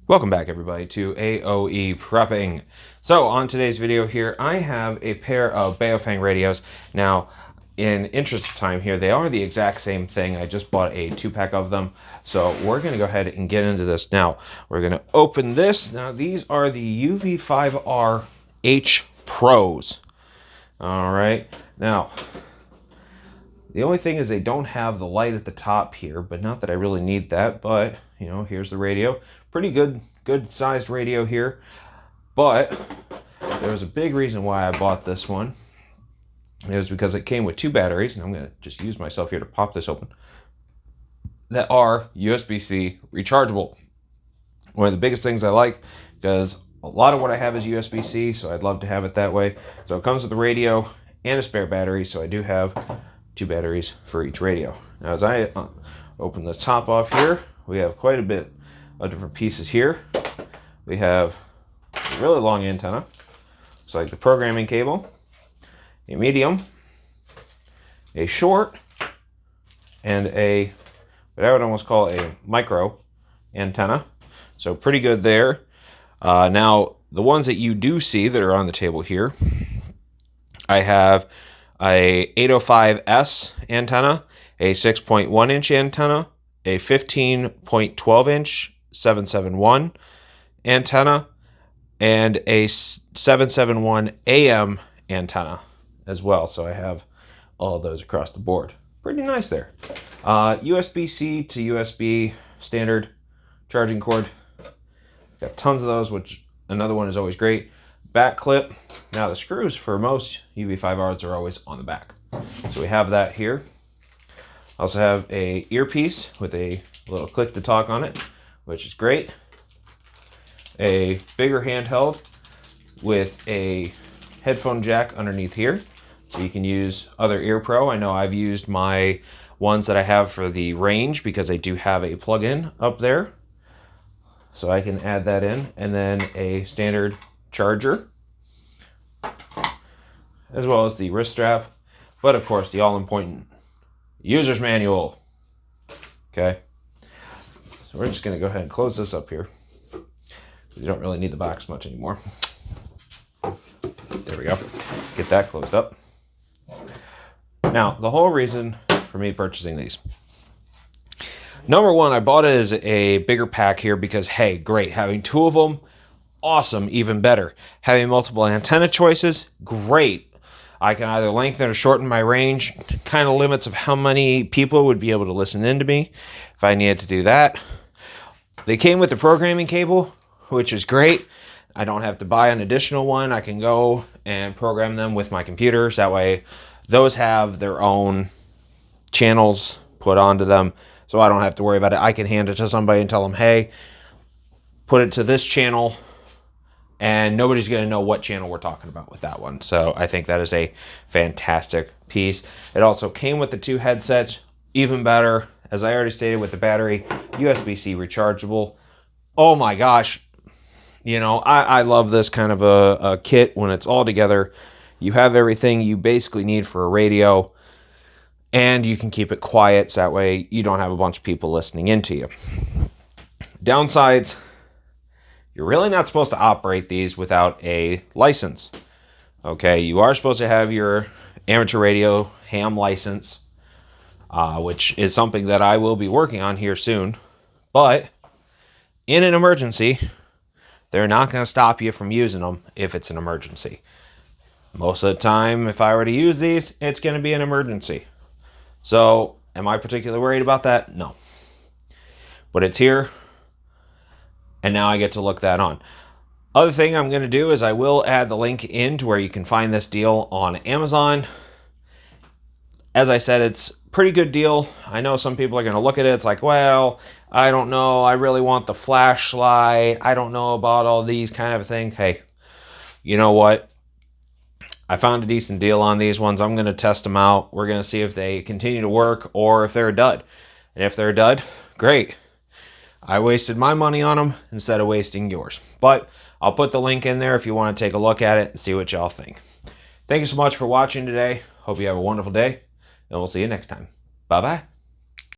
Welcome back everybody to AOE Prepping. So on today's video here, I have a pair of baofeng radios. Now, in interest of time here, they are the exact same thing. I just bought a 2-pack of them. So we're going to go ahead and get into this now. We're going to open this. Now these are the UV-5RH Pros. All right. Now, the only thing is they don't have the light at the top here, but not that I really need that, but you know, here's the radio. Pretty good sized radio here, but there was a big reason why I bought this one. It was because it came with 2 batteries, and I'm going to just use myself here to pop this open, that are USB-C rechargeable. One of the biggest things I like, because a lot of what I have is USB-C, so I'd love to have it that way. So it comes with the radio and a spare battery, so I do have 2 batteries for each radio. Now as I open the top off here, we have quite a bit of different pieces here. We have a really long antenna. It's like the programming cable, a medium, a short, and a what I would almost call a micro antenna. So pretty good there. Now the ones that you do see that are on the table here, I have a 805S antenna, a 6.1 inch antenna, a 15.12 inch 771 antenna, and a 771 AM antenna as well. So I have all of those across the board. Pretty nice there. USB-C to USB standard charging cord. Got tons of those, which another one is always great. Back clip. Now the screws for most UV-5Rs are always on the back. So we have that here. Also have a earpiece with a little click to talk on it, which is great. A bigger handheld with a headphone jack underneath here, so you can use other ear pro. I know I've used my ones that I have for the range because I do have a plug-in up there, so I can add that in. And then a standard charger, as well as the wrist strap, but of course the all-important user's manual. Okay, so we're just going to go ahead and close this up here. You don't really need the box much anymore. There we go. Get that closed up. Now, the whole reason for me purchasing these. Number one, I bought it as a bigger pack here because, hey, great. Having 2 of them, awesome, even better. Having multiple antenna choices, great. I can either lengthen or shorten my range, kind of limits of how many people would be able to listen in to me if I needed to do that. They came with the programming cable, which is great. I don't have to buy an additional one. I can go and program them with my computers. That way, those have their own channels put onto them, so I don't have to worry about it. I can hand it to somebody and tell them, hey, put it to this channel, and nobody's going to know what channel we're talking about with that one. So I think that is a fantastic piece. It also came with the 2 headsets, even better. As I already stated, with the battery, USB-C rechargeable. Oh my gosh. You know, I love this kind of a kit when it's all together. You have everything you basically need for a radio, and you can keep it quiet, so that way you don't have a bunch of people listening into you. Downsides, you're really not supposed to operate these without a license. Okay, you are supposed to have your amateur radio ham license, which is something that I will be working on here soon. But in an emergency, they're not going to stop you from using them if it's an emergency. Most of the time, if I were to use these, it's going to be an emergency. So, am I particularly worried about that? No. But it's here, and now I get to look that on. Other thing I'm going to do is I will add the link in to where you can find this deal on Amazon. As I said, it's a pretty good deal. I know some people are going to look at it. It's like, well, I don't know. I really want the flashlight. I don't know about all these kind of things. Hey, you know what? I found a decent deal on these ones. I'm going to test them out. We're going to see if they continue to work or if they're a dud. And if they're a dud, great. I wasted my money on them instead of wasting yours. But I'll put the link in there if you want to take a look at it and see what y'all think. Thank you so much for watching today. Hope you have a wonderful day, and we'll see you next time. Bye-bye.